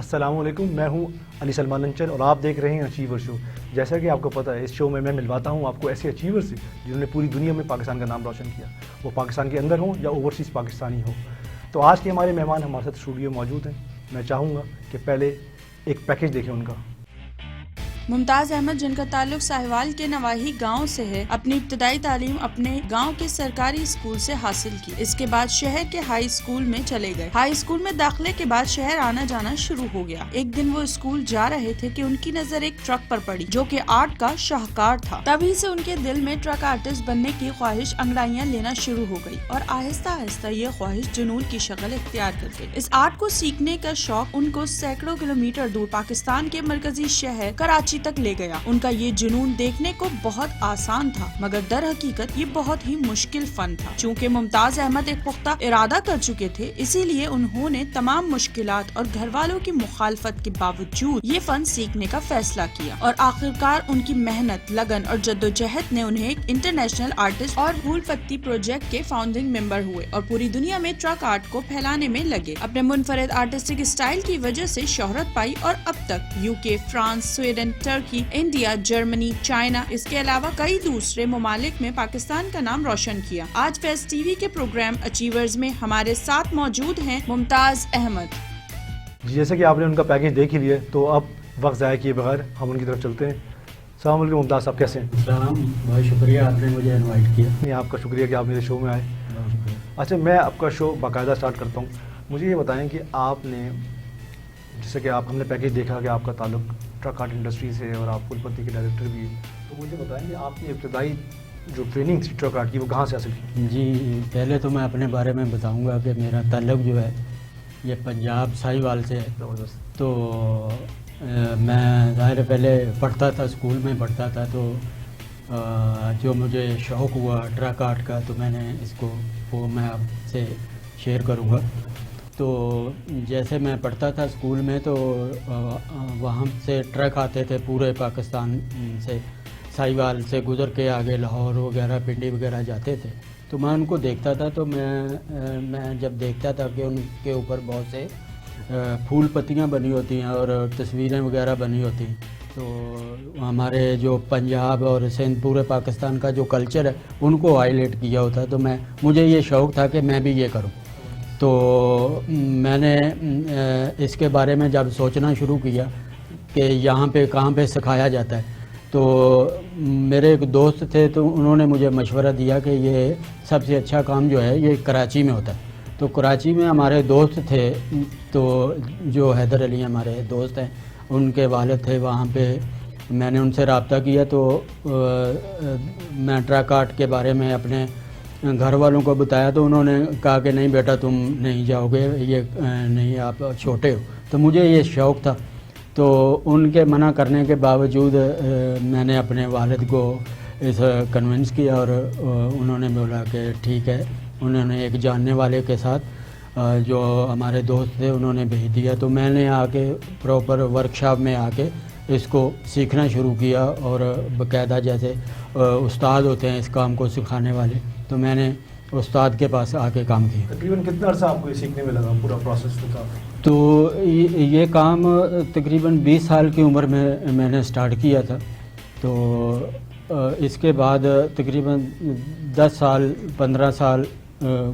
السلام علیکم، میں ہوں علی سلمان انچل اور آپ دیکھ رہے ہیں اچیور شو۔ جیسا کہ آپ کو پتہ ہے، اس شو میں ملواتا ہوں آپ کو ایسے اچیور سے جنہوں نے پوری دنیا میں پاکستان کا نام روشن کیا، وہ پاکستان کے اندر ہوں یا اوورسیز پاکستانی ہوں۔ تو آج کے ہمارے مہمان ہمارے ساتھ اسٹوڈیو موجود ہیں۔ میں چاہوں گا کہ پہلے ایک پیکیج دیکھیں ان کا۔ ممتاز احمد، جن کا تعلق ساہیوال کے نواحی گاؤں سے ہے، اپنی ابتدائی تعلیم اپنے گاؤں کے سرکاری اسکول سے حاصل کی۔ اس کے بعد شہر کے ہائی اسکول میں چلے گئے۔ ہائی اسکول میں داخلے کے بعد شہر آنا جانا شروع ہو گیا۔ ایک دن وہ اسکول جا رہے تھے کہ ان کی نظر ایک ٹرک پر پڑی جو کہ آرٹ کا شاہکار تھا۔ تبھی سے ان کے دل میں ٹرک آرٹسٹ بننے کی خواہش انگڑائیاں لینا شروع ہو گئی اور آہستہ آہستہ یہ خواہش جنون کی شکل اختیار کر گئی۔ اس آرٹ کو سیکھنے کا شوق ان کو سینکڑوں کلومیٹر دور پاکستان کے مرکزی شہر کراچی تک لے گیا۔ ان کا یہ جنون دیکھنے کو بہت آسان تھا، مگر در حقیقت یہ بہت ہی مشکل فن تھا۔ چونکہ ممتاز احمد ایک پختہ ارادہ کر چکے تھے، اسی لیے انہوں نے تمام مشکلات اور گھر والوں کی مخالفت کے باوجود یہ فن سیکھنے کا فیصلہ کیا، اور آخرکار ان کی محنت، لگن اور جدوجہد نے انہیں ایک انٹرنیشنل آرٹسٹ اور پھول پتی پروجیکٹ کے فاؤنڈنگ ممبر ہوئے اور پوری دنیا میں ٹرک آرٹ کو پھیلانے میں لگے۔ اپنے منفرد آرٹسٹک اسٹائل کی وجہ سے شہرت پائی اور اب تک UK، فرانس، سویڈن، ترکی، انڈیا، جرمنی، چائنا، اس کے علاوہ کئی دوسرے ممالک میں پاکستان کا نام روشن کیا۔ آج فیس ٹی وی کے پروگرام اچیورز میں ہمارے ساتھ موجود ہیں ممتاز احمد۔ جیسے کہ آپ نے ان کا پیکیج دیکھ ہی لیا، تو اب وقت ضائع کیے بغیر ہم ان کی طرف چلتے ہیں۔ السلام علیکم ممتاز صاحب، کیسے ہیں؟ السلام، بہت شکریہ آپ نے مجھے انوائٹ کیا۔ نہیں، آپ کا شکریہ کہ آپ میرے شو میں آئے۔ بہت شکریہ۔ اچھا، میں آپ کا شو باقاعدہ سٹارٹ کرتا ہوں۔ مجھے یہ بتائیں کہ آپ نے، جیسے کہ ہم نے پیکیج دیکھا کہ آپ کا تعلق ٹرک آرٹ انڈسٹری سے اور آپ پھول پتی کے ڈائریکٹر بھی ہیں، تو مجھے بتائیں کہ آپ کی ابتدائی جو ٹریننگ تھی ٹرک آرٹ کی، وہ کہاں سے حاصل کی؟ جی، پہلے تو میں اپنے بارے میں بتاؤں گا کہ میرا تعلق جو ہے یہ پنجاب ساہیوال سے ہے۔ زبردست۔ تو میں ظاہر پہلے پڑھتا تھا، اسکول میں پڑھتا تھا، تو جو مجھے شوق ہوا ٹرک آرٹ کا، تو میں نے اس کو وہ میں آپ سے شیئر کروں گا۔ تو جیسے میں پڑھتا تھا اسکول میں، تو وہاں سے ٹرک آتے تھے پورے پاکستان سے، ساہیوال سے گزر کے آگے لاہور وغیرہ، پنڈی وغیرہ جاتے تھے۔ تو میں ان کو دیکھتا تھا، تو میں جب دیکھتا تھا کہ ان کے اوپر بہت سے پھول پتیاں بنی ہوتی ہیں اور تصویریں وغیرہ بنی ہوتی ہیں، تو ہمارے جو پنجاب اور سندھ پورے پاکستان کا جو کلچر ہے ان کو ہائی لائٹ کیا ہوتا ہے۔ تو مجھے یہ شوق تھا کہ میں بھی یہ کروں۔ تو میں نے اس کے بارے میں جب سوچنا شروع کیا کہ یہاں پہ کہاں پہ سکھایا جاتا ہے، تو میرے ایک دوست تھے، تو انہوں نے مجھے مشورہ دیا کہ یہ سب سے اچھا کام جو ہے یہ کراچی میں ہوتا ہے۔ تو کراچی میں ہمارے دوست تھے، تو جو حیدر علی ہمارے دوست ہیں، ان کے والد تھے وہاں پہ۔ میں نے ان سے رابطہ کیا، تو میں ٹرک آرٹ کے بارے میں اپنے گھر والوں کو بتایا، تو انہوں نے کہا کہ نہیں بیٹا تم نہیں جاؤ گے، یہ نہیں، آپ چھوٹے ہو۔ تو مجھے یہ شوق تھا، تو ان کے منع کرنے کے باوجود میں نے اپنے والد کو اس کنونس کیا، اور انہوں نے بولا کہ ٹھیک ہے۔ انہوں نے ایک جاننے والے کے ساتھ جو ہمارے دوست تھے انہوں نے بھیج دیا، تو میں نے آ کے پراپر ورکشاپ میں آ کے اس کو سیکھنا شروع کیا، اور باقاعدہ جیسے استاد ہوتے ہیں اس کام کو سکھانے والے، تو میں نے استاد کے پاس آ کے کام کیا۔ تقریباً کتنا عرصہ آپ کو یہ سیکھنے میں لگا، پورا پروسیس کا؟ تو یہ کام تقریباً 20 سال کی عمر میں نے سٹارٹ کیا تھا۔ تو اس کے بعد تقریباً 10 سال 15 سال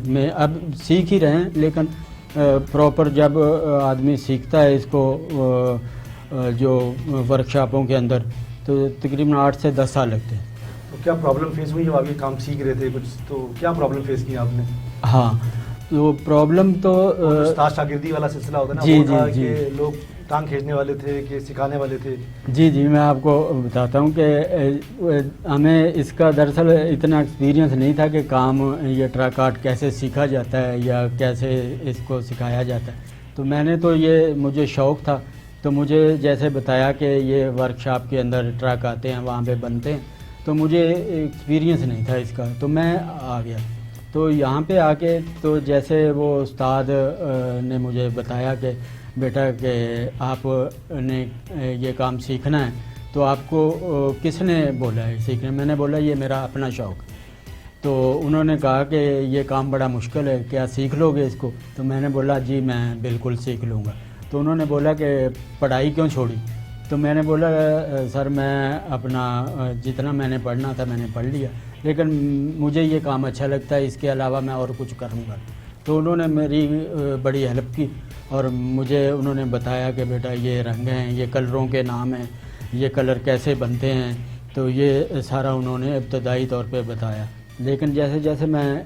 میں اب سیکھ ہی رہے ہیں، لیکن پراپر جب آدمی سیکھتا ہے اس کو جو ورکشاپوں کے اندر، تو تقریباً 8 سے 10 سال لگتے ہیں۔ تو کیا پرابلم فیس ہوئی جب آپ یہ کام سیکھ رہے تھے کچھ؟ تو کیا پرابلم فیس کی آپ نے؟ ہاں، تو پرابلم تو استاد شاگردی والا سلسلہ ہوتا ہے نا، جی وہ تھا جی جی کہ لوگ ٹانگ کھینچنے والے تھے کہ سکھانے والے تھے؟ جی، میں آپ کو بتاتا ہوں کہ ہمیں اس کا دراصل اتنا ایکسپیرینس نہیں تھا کہ کام یہ ٹرک آرٹ کیسے سیکھا جاتا ہے یا کیسے اس کو سکھایا جاتا ہے۔ تو میں نے تو یہ مجھے شوق تھا، تو مجھے جیسے بتایا کہ یہ ورکشاپ کے اندر ٹرک آتے ہیں، وہاں پہ بنتے ہیں، تو مجھے ایکسپیرینس نہیں تھا اس کا، تو میں آ گیا۔ تو یہاں پہ آ کے تو جیسے وہ استاد نے مجھے بتایا کہ بیٹا کہ آپ نے یہ کام سیکھنا ہے، تو آپ کو کس نے بولا ہے سیکھنے؟ میں نے بولا یہ میرا اپنا شوق۔ تو انہوں نے کہا کہ یہ کام بڑا مشکل ہے، کیا سیکھ لو گے اس کو؟ تو میں نے بولا جی میں بالکل سیکھ لوں گا۔ تو انہوں نے بولا کہ پڑھائی کیوں چھوڑی؟ تو میں نے بولا سر میں اپنا جتنا میں نے پڑھنا تھا میں نے پڑھ لیا، لیکن مجھے یہ کام اچھا لگتا ہے، اس کے علاوہ میں اور کچھ کروں گا۔ تو انہوں نے میری بڑی ہیلپ کی اور مجھے انہوں نے بتایا کہ بیٹا یہ رنگ ہیں، یہ کلروں کے نام ہیں، یہ کلر کیسے بنتے ہیں، تو یہ سارا انہوں نے ابتدائی طور پہ بتایا۔ لیکن جیسے جیسے میں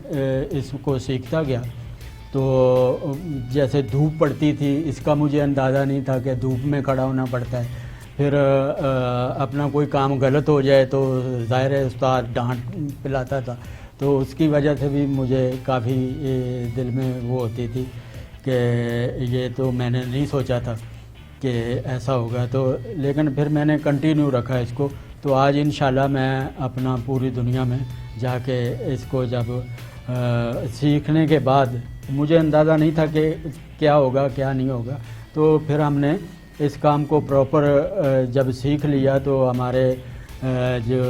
اس کو سیکھتا گیا تو جیسے دھوپ پڑتی تھی اس کا مجھے اندازہ نہیں تھا کہ دھوپ میں کھڑا ہونا پڑتا ہے، پھر اپنا کوئی کام غلط ہو جائے تو ظاہر ہے استاد ڈانٹ پلاتا تھا، تو اس کی وجہ سے بھی مجھے کافی دل میں وہ ہوتی تھی کہ یہ تو میں نے نہیں سوچا تھا کہ ایسا ہوگا، تو لیکن پھر میں نے کنٹینیو رکھا اس کو، تو آج انشاءاللہ میں اپنا پوری دنیا میں جا کے اس کو جب سیکھنے کے بعد مجھے اندازہ نہیں تھا کہ کیا ہوگا کیا نہیں ہوگا، تو پھر ہم نے اس کام کو پراپر جب سیکھ لیا تو ہمارے جو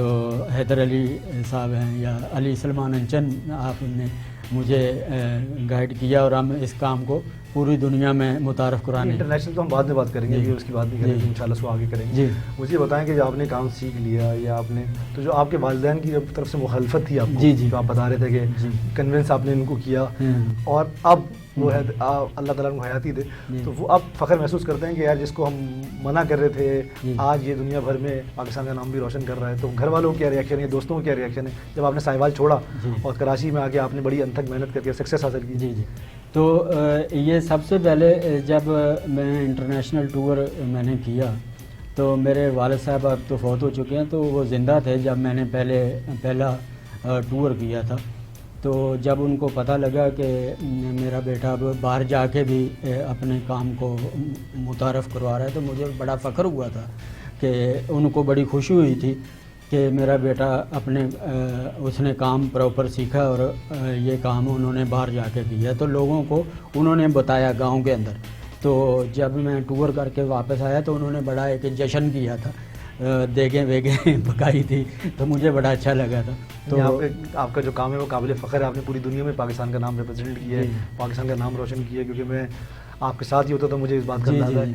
حیدر علی صاحب ہیں یا علی سلمان انچن آپ نے مجھے گائیڈ کیا اور ہم اس کام کو پوری دنیا میں متعارف کرانے۔ انٹرنیشنل تو ہم بعد میں بات کریں گے، جی اس کی بات نہیں کریں گے، جی انشاءاللہ اس کو آگے کریں گے۔ جی مجھے بتائیں کہ جب آپ نے کام سیکھ لیا یا آپ نے تو جو آپ کے والدین کی طرف سے مخالفت تھی آپ کو، جی جی جو آپ بتا رہے تھے کہ جی کنونس آپ نے ان کو کیا اور اب وہ ہے اللہ تعالیٰ ان کو حیاتی دے، تو وہ اب فخر محسوس کرتے ہیں کہ یار جس کو ہم منع کر رہے تھے آج یہ دنیا بھر میں پاکستان کا نام بھی روشن کر رہا ہے، تو گھر والوں کا کیا ریئیکشن ہے، دوستوں کا کیا ریئیکشن ہے جب آپ نے ساہیوال چھوڑا اور کراچی میں آ کے آپ نے بڑی انتھک محنت کر کے سکسیس حاصل کی؟ جی جی تو یہ سب سے پہلے جب میں انٹرنیشنل ٹور میں نے کیا تو میرے والد صاحب اب تو فوت ہو چکے ہیں، تو وہ زندہ تھے جب میں نے پہلا ٹور کیا تھا، تو جب ان کو پتہ لگا کہ میرا بیٹا اب باہر جا کے بھی اپنے کام کو متعارف کروا رہا ہے تو مجھے بڑا فخر ہوا تھا کہ ان کو بڑی خوشی ہوئی تھی کہ میرا بیٹا اس نے کام پراپر سیکھا اور یہ کام انہوں نے باہر جا کے کیا، تو لوگوں کو انہوں نے بتایا گاؤں کے اندر۔ تو جب میں ٹور کر کے واپس آیا تو انہوں نے بڑا ایک جشن کیا تھا، دیگیں ویگیں پکائی تھی، تو مجھے بڑا اچھا لگا تھا۔ تو آپ کا جو کام ہے وہ قابل فخر ہے، آپ نے پوری دنیا میں پاکستان کا نام ریپرزینٹ کیا ہے، پاکستان کا نام روشن کیا ہے، کیونکہ میں آپ کے ساتھ ہی ہوتا تو مجھے اس بات کا اندازہ ہے۔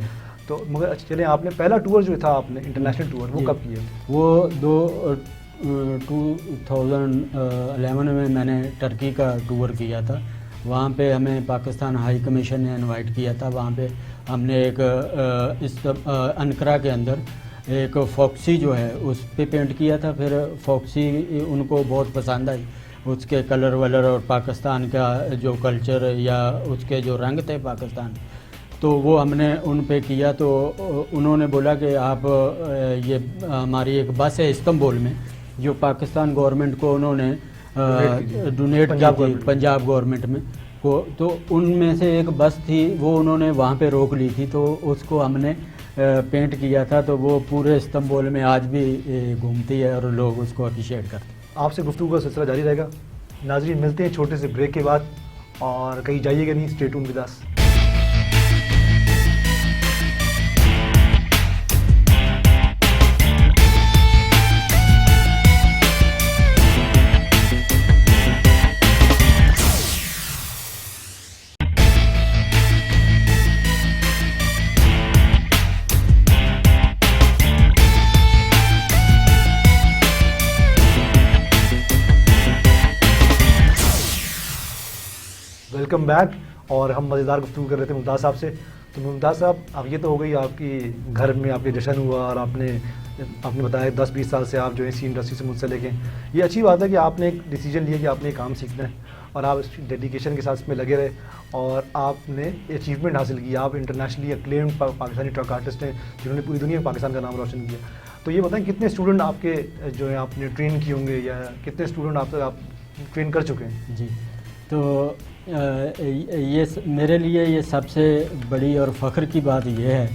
تو مگر چلیں آپ نے پہلا ٹور جو تھا آپ نے انٹرنیشنل ٹور وہ کب کیا؟ وہ 2011 میں نے ٹرکی کا ٹور کیا تھا، وہاں پہ ہمیں پاکستان ہائی کمیشن نے انوائٹ کیا تھا، وہاں پہ ہم نے ایک انقرہ کے اندر ایک فوکسی جو ہے اس پہ پینٹ کیا تھا، پھر فوکسی ان کو بہت پسند آئی، اس کے کلر ولر اور پاکستان کا جو کلچر یا اس کے جو رنگ تھے پاکستان، تو وہ ہم نے ان پہ کیا۔ تو انہوں نے بولا کہ آپ یہ ہماری ایک بس ہے استنبول میں جو پاکستان گورنمنٹ کو انہوں نے ڈونیٹ کی تھی پنجاب گورنمنٹ میں کو، تو ان میں سے ایک بس تھی وہ انہوں نے وہاں پہ روک لی تھی، تو اس کو ہم نے پینٹ کیا تھا، تو وہ پورے استنبول میں آج بھی گھومتی ہے اور لوگ اس کو اپریشیٹ کرتے ہیں۔ آپ سے گفتگو کا سلسلہ جاری رہے گا ناظرین، ملتے ہیں چھوٹے سے بریک کے بعد اور کہیں جائیے گا نہیں، stay tuned with us. Welcome back, اور ہم مزیدار گفتگو کر رہے تھے ممتاز صاحب سے۔ تو ممتاز صاحب اب یہ تو ہو گئی آپ کی گھر میں آپ کے جشن ہوا اور آپ نے بتایا 10-20 سال سے آپ جو ہے اسی انڈسٹری سے منسلک ہیں، یہ اچھی بات ہے کہ آپ نے ایک ڈیسیجن لیا کہ آپ نے یہ کام سیکھنا ہے اور آپ اس ڈیڈیکیشن کے ساتھ اس میں لگے رہے اور آپ نے اچیومنٹ حاصل کی، آپ انٹرنیشنلی اکلیمڈ پاکستانی ٹرک آرٹسٹ ہیں جنہوں نے پوری دنیا میں پاکستان کا نام روشن کیا۔ تو یہ بتائیں کتنے اسٹوڈنٹ آپ کے جو ہے آپ نے ٹرین کیے ہوں گے یا کتنے اسٹوڈنٹ آپ ٹرین کر چکے ہیں؟ جی، تو یہ میرے لیے یہ سب سے بڑی اور فخر کی بات یہ ہے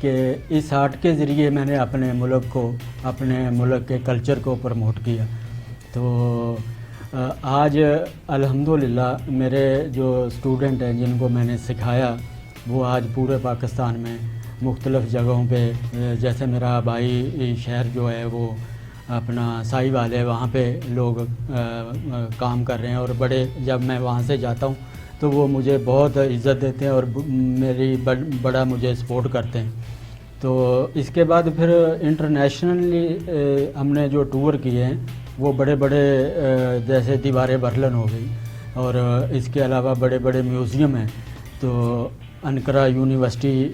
کہ اس آرٹ کے ذریعے میں نے اپنے ملک کو، اپنے ملک کے کلچر کو پروموٹ کیا۔ تو آج الحمدللہ میرے جو اسٹوڈنٹ ہیں جن کو میں نے سکھایا وہ آج پورے پاکستان میں مختلف جگہوں پہ، جیسے میرا بھائی شہر جو ہے وہ اپنا ساہیوال ہے، وہاں پہ لوگ کام کر رہے ہیں اور بڑے، جب میں وہاں سے جاتا ہوں تو وہ مجھے بہت عزت دیتے ہیں اور میری بڑا مجھے سپورٹ کرتے ہیں. تو اس کے بعد پھر انٹرنیشنلی ہم نے جو ٹور کیے ہیں وہ بڑے بڑے جیسے دیوار برلن ہو گئی, اور اس کے علاوہ بڑے بڑے میوزیم ہیں. تو انقرہ یونیورسٹی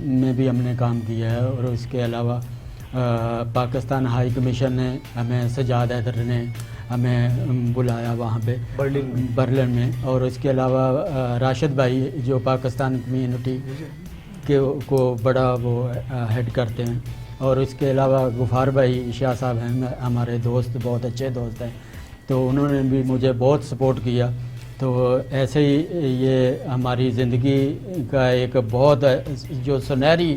میں بھی ہم نے کام کیا ہے, اور اس کے علاوہ پاکستان ہائی کمیشن نے ہمیں سجاد حیدر نے ہمیں بلایا وہاں پہ برلن میں, اور اس کے علاوہ راشد بھائی جو پاکستان کمیونٹی کو بڑا وہ ہیڈ کرتے ہیں, اور اس کے علاوہ غفار بھائی شاہ صاحب ہیں ہمارے دوست, بہت اچھے دوست ہیں, تو انہوں نے بھی مجھے بہت سپورٹ کیا. تو ایسے ہی یہ ہماری زندگی کا ایک بہت جو سنہری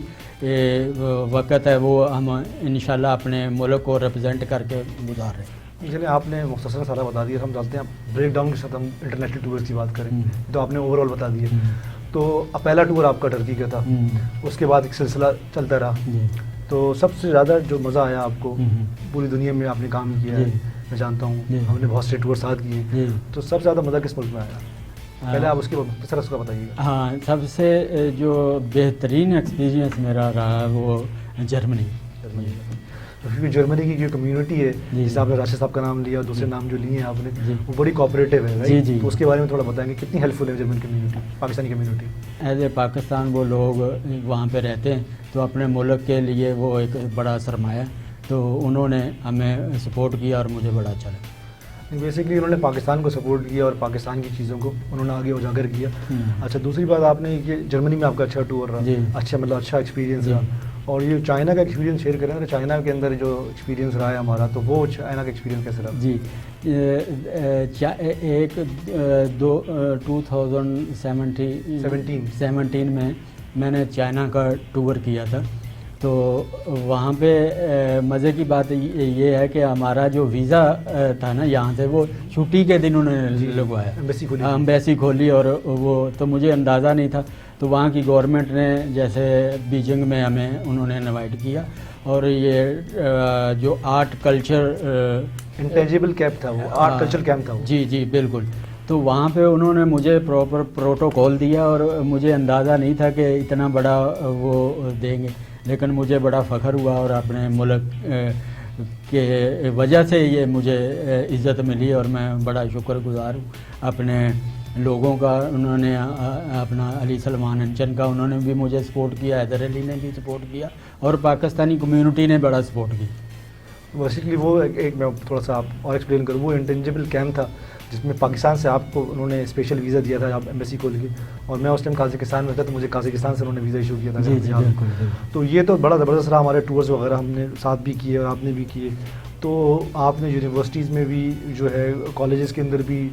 وقت ہے وہ ہم انشاءاللہ اپنے ملک کو ریپرزینٹ کر کے گزار رہے ہیں. چلیں آپ نے مختصر سارا بتا دیا, ہم چلتے ہیں بریک ڈاؤن کے ساتھ ہم انٹرنیشنل ٹورز کی بات کریں. تو آپ نے اوور آل بتا دیا. تو پہلا ٹور آپ کا ٹرکی کا تھا, اس کے بعد ایک سلسلہ چلتا رہا. تو سب سے زیادہ جو مزہ آیا آپ کو, پوری دنیا میں آپ نے کام کیا ہے میں جانتا ہوں, ہم نے بہت سے ٹور ساتھ کیے, تو سب سے زیادہ مزہ کس ملک میں آیا؟ پہلے آپ اس کے مختصر اس کا بتائیے گا. ہاں, سب سے جو بہترین ایکسپیرینس میرا رہا وہ جرمنی. کیونکہ جرمنی کی جو کمیونٹی ہے, جس آپ نے راشد صاحب کا نام لیا, دوسرے نام جو لیے ہیں آپ نے, وہ بڑی کوآپریٹیو ہے. تو اس کے بارے میں تھوڑا بتائیں گے کتنی ہیلپ فل ہے German community, Pakistani community? As a Pakistan وہ لوگ وہاں پہ رہتے ہیں تو اپنے ملک کے لیے وہ ایک بڑا سرمایہ, تو انہوں نے ہمیں سپورٹ کیا اور مجھے بڑا اچھا لگا. بیسکلی انہوں نے پاکستان کو سپورٹ کیا اور پاکستان کی چیزوں کو انہوں نے آگے اجاگر کیا. اچھا, دوسری بات آپ نے کہ جرمنی میں آپ کا اچھا ٹور رہا, اچھا مطلب اچھا ایکسپیرینس رہا. اور یہ چائنا کا ایکسپیرینس شیئر کریں, چائنا کے اندر جو ایکسپیرینس رہا ہے ہمارا, تو وہ چائنا کا ایکسپیرینس کیسے رہا؟ جی, ایک 2017 میں نے چائنا کا ٹور کیا تھا. تو وہاں پہ مزے کی بات یہ ہے کہ ہمارا جو ویزا تھا نا یہاں سے, وہ چھٹی کے دن انہوں نے لگوایا, ایمبیسی کھولی, اور وہ تو مجھے اندازہ نہیں تھا. تو وہاں کی گورنمنٹ نے جیسے بیجنگ میں ہمیں انہوں نے انوائٹ کیا, اور یہ جو آرٹ کلچر انٹینجیبل کیمپ تھا, وہ آرٹ کلچر کیمپ تھا. جی بالکل. تو وہاں پہ انہوں نے مجھے پراپر پروٹوکول دیا, اور مجھے اندازہ نہیں تھا کہ اتنا بڑا وہ دیں گے, لیکن مجھے بڑا فخر ہوا, اور اپنے ملک کے وجہ سے یہ مجھے عزت ملی, اور میں بڑا شکر گزار ہوں اپنے لوگوں کا. انہوں نے اپنا علی سلمان انچن کا, انہوں نے بھی مجھے سپورٹ کیا, حیدر علی نے بھی سپورٹ کیا, اور پاکستانی کمیونٹی نے بڑا سپورٹ کیا. بیسکلی وہ ایک میں تھوڑا سا آپ اور ایکسپلین کروں, وہ انٹینجیبل کیمپ تھا جس میں پاکستان سے آپ کو انہوں نے اسپیشل ویزا دیا تھا, آپ ایمبیسی کھول کے, اور میں اس ٹائم قازقستان میں تھا, تو مجھے قازقستان سے انہوں نے ویزا ایشو کیا تھا. تو یہ تو بڑا زبردست رہا. ہمارے ٹورز وغیرہ ہم نے ساتھ بھی کیے اور آپ نے بھی کیے. تو آپ نے یونیورسٹیز میں بھی جو ہے, کالجز کے اندر بھی,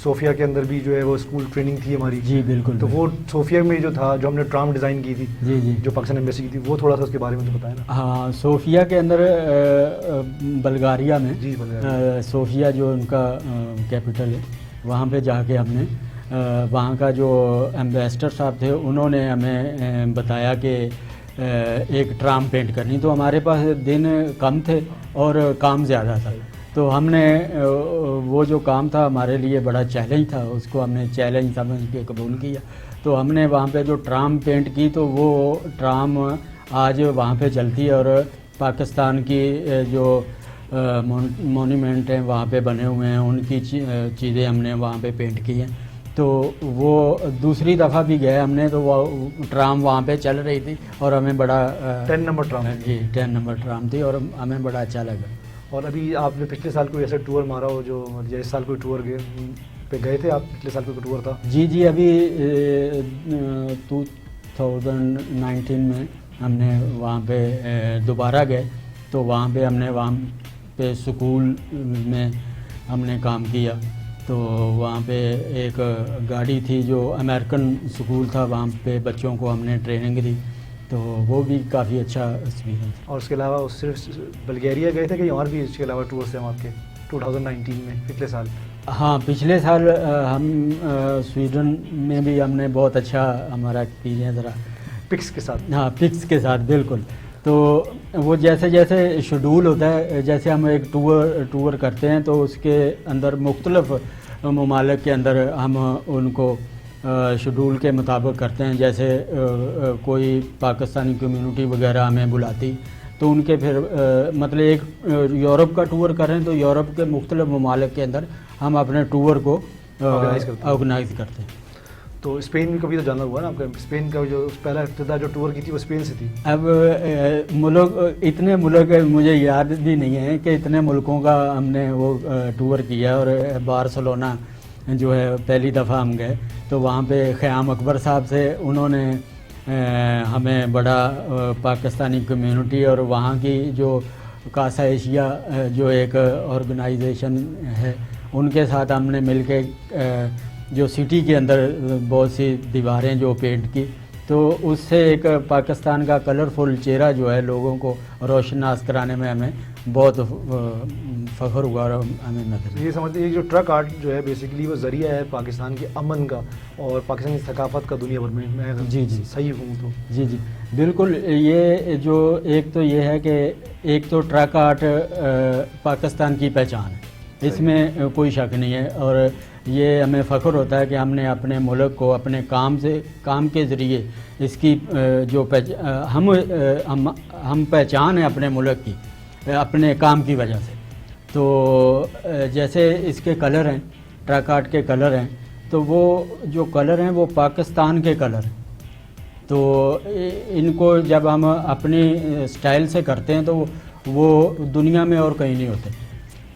صوفیہ کے اندر بھی جو ہے وہ اسکول ٹریننگ تھی ہماری. جی بالکل. تو وہ صوفیہ میں جو تھا, جو ہم نے ٹرام ڈیزائن کی تھی, جو پاکستان ایمبیسی کی تھی, وہ تھوڑا سا اس کے بارے میں تو بتائیں نا. ہاں, صوفیہ کے اندر بلغاریہ میں, جی صوفیہ جو ان کا کیپٹل ہے, وہاں پہ جا کے ہم نے وہاں کا جو ایمبیسڈر صاحب تھے انہوں نے ہمیں بتایا کہ ایک ٹرام پینٹ کرنی. تو ہمارے پاس دن کم تھے اور کام زیادہ تھا, تو ہم نے وہ جو کام تھا ہمارے لیے بڑا چیلنج تھا, اس کو ہم نے چیلنج سمجھ کے قبول کیا. تو ہم نے وہاں پہ جو ٹرام پینٹ کی, تو وہ ٹرام آج وہاں پہ چلتی ہے, اور پاکستان کی جو مونیومنٹ ہیں وہاں پہ بنے ہوئے ہیں, ان کی چیزیں ہم نے وہاں پہ پینٹ کی ہیں. تو وہ دوسری دفعہ بھی گئے ہم نے, تو وہ ٹرام وہاں پہ چل رہی تھی, اور ہمیں بڑا 10 نمبر ٹرام, جی 10 نمبر ٹرام تھی, اور ہمیں بڑا اچھا لگا. اور ابھی آپ نے پچھلے سال کوئی ایسا ٹور مارا ہو جو, یا اس سال کوئی ٹور پہ گئے تھے آپ, پچھلے سال کوئی ٹور تھا؟ جی ابھی 2019 میں ہم نے وہاں پہ دوبارہ گئے. تو وہاں پہ اسکول میں ہم نے کام کیا. تو وہاں پہ ایک گاڑی تھی جو امریکن اسکول تھا, وہاں پہ بچوں کو ہم نے ٹریننگ دی, تو وہ بھی کافی اچھا ایکسپیرینس. اور اس کے علاوہ صرف بلگیریا گئے تھے کہ اور بھی اس کے علاوہ ٹورس ہیں آپ کے 2019 میں, پچھلے سال؟ ہاں, پچھلے سال ہم سویڈن میں بھی ہم نے بہت اچھا ہمارا ایکسپیرینس رہا, پکس کے ساتھ. ہاں, پکس کے ساتھ بالکل. تو وہ جیسے جیسے شیڈول ہوتا ہے, جیسے ہم ایک ٹور کرتے ہیں, تو اس کے اندر مختلف ممالک کے اندر ہم ان کو شیڈول کے مطابق کرتے ہیں. جیسے کوئی پاکستانی کمیونٹی وغیرہ ہمیں بلاتی تو ان کے پھر مطلب ایک یورپ کا ٹور کریں تو یورپ کے مختلف ممالک کے اندر ہم اپنے ٹور کو آرگنائز کرتے ہیں. تو اسپین بھی کبھی تو جانا ہوا نا آپ کا؟ اسپین کا جو پہلا ابتدا جو ٹور کی تھی وہ اسپین سے تھی. اب ملک اتنے ملک مجھے یاد بھی نہیں ہیں کہ اتنے ملکوں کا ہم نے وہ ٹور کیا. اور بارسلونا جو ہے پہلی دفعہ ہم گئے تو وہاں پہ خیام اکبر صاحب سے انہوں نے ہمیں بڑا پاکستانی کمیونٹی اور وہاں کی جو کاسا ایشیا جو ایک آرگنائزیشن ہے ان کے ساتھ ہم نے مل کے جو سٹی کے اندر بہت سی دیواریں جو پینٹ کی تو اس سے ایک پاکستان کا کلرفل چہرہ جو ہے لوگوں کو روشناس کرانے میں ہمیں بہت فخر ہوا اور ہمیں نظر. یہ سمجھتے ہیں یہ جو ٹرک آرٹ جو ہے بیسیکلی وہ ذریعہ ہے پاکستان کے امن کا اور پاکستانی ثقافت کا دنیا بھر میں. میں جی صحیح ہوں تو جی بالکل. یہ جو ایک تو یہ ہے کہ ایک تو ٹرک آرٹ پاکستان کی پہچان ہے, اس میں کوئی شک نہیں ہے. اور یہ ہمیں فخر ہوتا ہے کہ ہم نے اپنے ملک کو اپنے کام کے ذریعے اس کی جو ہم پہچان ہے اپنے ملک کی اپنے کام کی وجہ سے. تو جیسے اس کے کلر ہیں, ٹرک آرٹ کے کلر ہیں, تو وہ جو کلر ہیں وہ پاکستان کے کلر ہیں. تو ان کو جب ہم اپنی سٹائل سے کرتے ہیں تو وہ دنیا میں اور کہیں نہیں ہوتے.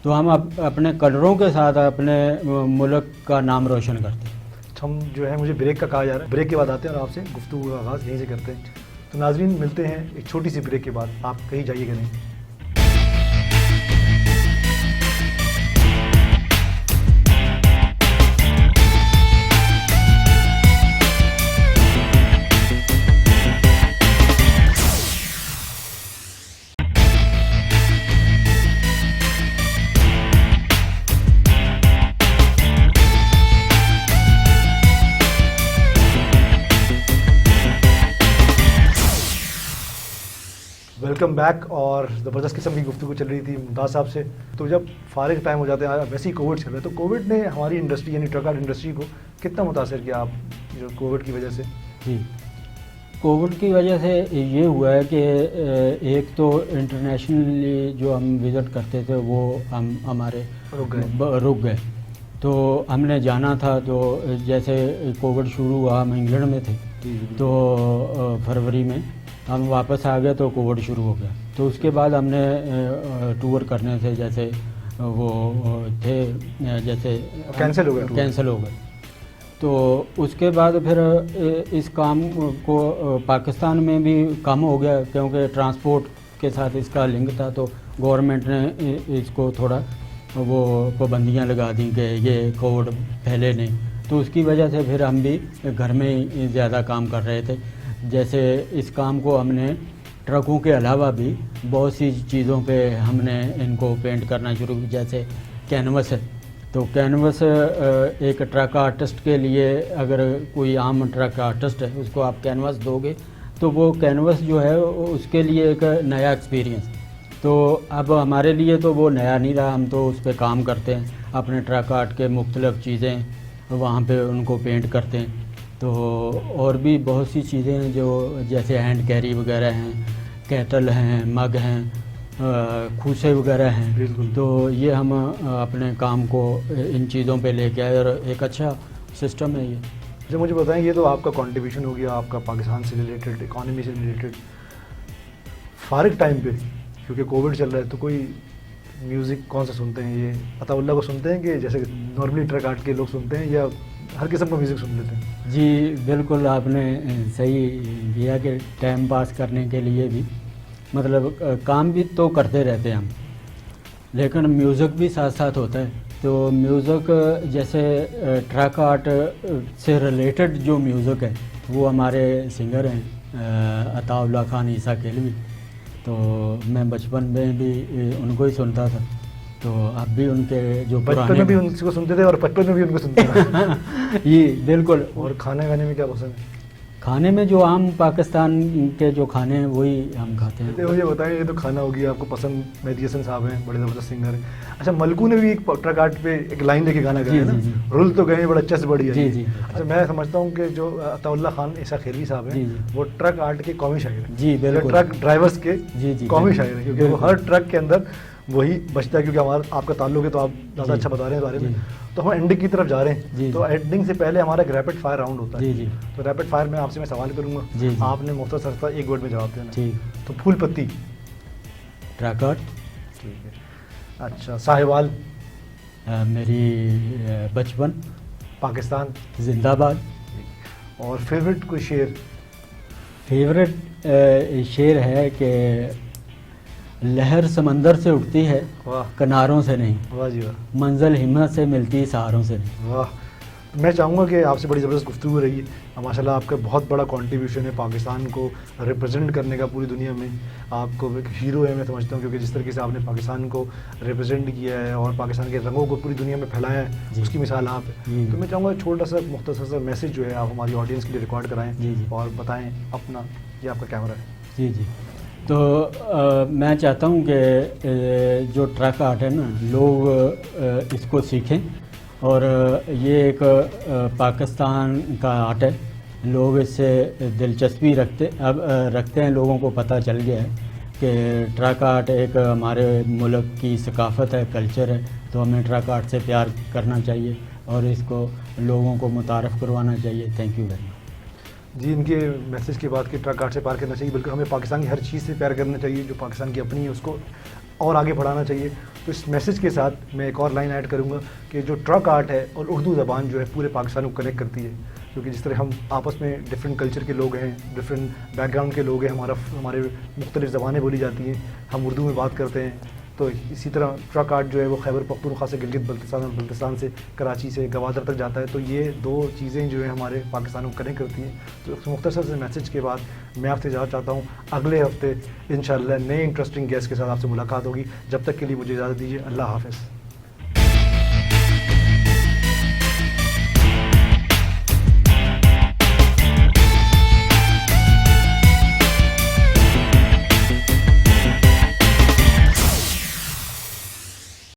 تو ہم اپنے کلروں کے ساتھ اپنے ملک کا نام روشن کرتے ہیں. ہم جو ہے مجھے بریک کا کہا جا رہا ہے, بریک کے بعد آتے ہیں اور آپ سے گفتگو کا آغاز یہیں سے کرتے ہیں. تو ناظرین ملتے ہیں ایک چھوٹی سی بریک کے بعد, آپ کہیں جائیے گا نہیں. Welcome back. اور زبردست قسم کی گفتگو چل رہی تھی ممتاز صاحب سے. تو جب فارغ ٹائم ہو جاتے ہیں, ویسے ہی کووڈ چل رہا ہے, تو کووڈ نے ہماری انڈسٹری یعنی ٹرک آرٹ انڈسٹری کو کتنا متاثر کیا آپ جو کووڈ کی وجہ سے؟ جی, کووڈ کی وجہ سے یہ ہوا ہے کہ ایک تو انٹرنیشنلی جو ہم وزٹ کرتے تھے وہ ہم ہمارے رک گئے. تو ہم نے جانا تھا تو جیسے کووڈ شروع ہوا ہم انگلینڈ میں تھے تو فروری میں ہم واپس آ گئے تو کووڈ شروع ہو گیا. تو اس کے بعد ہم نے ٹور کرنے تھے جیسے وہ تھے جیسے کینسل ہو گئے. تو اس کے بعد پھر اس کام کو پاکستان میں بھی کم ہو گیا کیونکہ ٹرانسپورٹ کے ساتھ اس کا لنک تھا. تو گورنمنٹ نے اس کو تھوڑا وہ پابندیاں لگا دیں کہ یہ کووڈ پھیلے نہیں. تو اس کی وجہ سے پھر ہم بھی گھر میں ہی زیادہ کام کر رہے تھے. جیسے اس کام کو ہم نے ٹرکوں کے علاوہ بھی بہت سی چیزوں پہ ہم نے ان کو پینٹ کرنا شروع کیا. جیسے کینوس ہے تو کینوس ایک ٹرک آرٹسٹ کے لیے, اگر کوئی عام ٹرک آرٹسٹ ہے اس کو آپ کینوس دو گے تو وہ کینوس جو ہے اس کے لیے ایک نیا ایکسپیرینس. تو اب ہمارے لیے تو وہ نیا نہیں رہا, ہم تو اس پہ کام کرتے ہیں, اپنے ٹرک آرٹ کے مختلف چیزیں وہاں پہ ان کو پینٹ کرتے ہیں. تو اور بھی بہت سی چیزیں ہیں جو جیسے ہینڈ کیری وغیرہ ہیں, کیٹل ہیں, مگ ہیں, کھوسے وغیرہ ہیں. تو یہ ہم اپنے کام کو ان چیزوں پہ لے کے آئے اور ایک اچھا سسٹم ہے یہ. جو مجھے بتائیں, یہ تو آپ کا کنٹریبیوشن ہو گیا آپ کا پاکستان سے ریلیٹڈ, اکانومی سے ریلیٹڈ. فارغ ٹائم پہ کیونکہ کووڈ چل رہا ہے تو کوئی میوزک کون سا سنتے ہیں؟ یہ عطا اللہ کو سنتے ہیں کہ جیسے نارملی ٹرک آرٹ کے لوگ سنتے ہیں, یا ہر قسم کا میوزک سن لیتے ہیں؟ جی بالکل, آپ نے صحیح کیا کہ ٹائم پاس کرنے کے لیے بھی مطلب کام بھی تو کرتے رہتے ہیں ہم, لیکن میوزک بھی ساتھ ساتھ ہوتا ہے. تو میوزک جیسے ٹرک آرٹ سے ریلیٹڈ جو میوزک ہے وہ ہمارے سنگر ہیں عطا اللہ خان عیسیٰ کیلوی. تو میں بچپن میں بھی ان کو ہی سنتا تھا. تو اب بھی ان کے جو بچپن میں بھی ان کو سنتے تھے اور بچپن میں بھی ان کو سنتے تھے. جی بالکل. اور کھانے وانے میں کیا پسند ہے؟ کھانے میں جو عام پاکستان کے جو کھانے ہیں وہی ہم کھاتے ہیں. مجھے بتائیں, یہ تو کھانا ہو گیا آپ کو پسند, مہدی حسن صاحب ہیں, بڑے زبردست سنگر ہیں. اچھا, ملکو نے بھی ایک ٹرک آرٹ پہ ایک لائن لے کے گانا گایا ہے نا, رول تو گئے بڑا چس بڑی ہے. جی جی. اچھا, میں سمجھتا ہوں کہ جو عطا اللہ خان عیسیٰ خیروی صاحب ہیں وہ ٹرک آرٹ کے قومی شاعر ہیں. جی بالکل. ٹرک ڈرائیورس کے قومی شاعر ہیں, کیونکہ وہ ہر ٹرک کے اندر وہی بچتا ہے. کیونکہ ہمارا آپ کا تعلق ہے تو آپ زیادہ اچھا بتا رہے ہیں اس بارے میں. تو ہم اینڈنگ کی طرف جا رہے ہیں, تو اینڈنگ سے پہلے ہمارا ایک ریپڈ فائر راؤنڈ ہوتا ہے. تو ریپڈ فائر میں آپ سے میں سوال کروں گا, آپ نے مختصر سا ایک ورڈ میں جواب دینا. تو پھول پتی, ٹرک آرٹ. ٹھیک ہے. اچھا, ساہیوال, میری بچپن. پاکستان زندہ باد. اور فیوریٹ کوئی شعر؟ فیوریٹ شعر ہے کہ لہر سمندر سے اٹھتی ہے کناروں سے نہیں, واہ جی واہ, منزل ہمت سے ملتی سہاروں سے نہیں. واہ. میں چاہوں گا کہ آپ سے بڑی زبردست گفتگو رہی ہے. ماشاء اللہ آپ کا بہت بڑا کنٹریبیوشن ہے پاکستان کو ریپرزینٹ کرنے کا پوری دنیا میں. آپ کو ایک ہیرو ہے میں سمجھتا ہوں, کیونکہ جس طریقے سے آپ نے پاکستان کو ریپرزینٹ کیا ہے اور پاکستان کے رنگوں کو پوری دنیا میں پھیلایا ہے, اس کی مثال آپ ہے. تو میں چاہوں گا چھوٹا سا مختصر سا میسج جو ہے آپ ہماری آڈینس کے لیے ریکارڈ کرائیں اور بتائیں اپنا. یہ آپ کا کیمرہ ہے. جی جی. تو میں چاہتا ہوں کہ جو ٹرک آرٹ ہے نا, لوگ اس کو سیکھیں, اور یہ ایک پاکستان کا آرٹ ہے. لوگ اس سے دلچسپی رکھتے ہیں. لوگوں کو پتہ چل گیا ہے کہ ٹرک آرٹ ایک ہمارے ملک کی ثقافت ہے, کلچر ہے. تو ہمیں ٹرک آرٹ سے پیار کرنا چاہیے اور اس کو لوگوں کو متعارف کروانا چاہیے. Thank you very much. جی, ان کے میسج کے بعد کہ ٹرک آرٹ سے پیار کرنا چاہیے, بلکہ ہمیں پاکستان کی ہر چیز سے پیار کرنا چاہیے جو پاکستان کی اپنی ہے, اس کو اور آگے بڑھانا چاہیے. تو اس میسج کے ساتھ میں ایک اور لائن ایڈ کروں گا کہ جو ٹرک آرٹ ہے اور اردو زبان جو ہے پورے پاکستان کو کنیکٹ کرتی ہے. کیونکہ جس طرح ہم آپس میں ڈفرینٹ کلچر کے لوگ ہیں, ڈفرینٹ بیک گراؤنڈ کے لوگ ہیں, ہمارے مختلف زبانیں بولی جاتی ہیں, ہم اردو میں بات کرتے ہیں. تو اسی طرح ٹرک آرٹ جو ہے وہ خیبر پختونخوا سے گلگت بلتستان اور بلتستان سے کراچی سے گوادر تک جاتا ہے. تو یہ دو چیزیں جو ہیں ہمارے پاکستان کو کنیکٹ کرتی ہیں. تو اس مختصر سے میسج کے بعد میں آپ سے اجازت چاہتا ہوں. اگلے ہفتے انشاءاللہ نئے انٹرسٹنگ گیسٹ کے ساتھ آپ سے ملاقات ہوگی. جب تک کے لیے مجھے اجازت دیجیے. اللہ حافظ.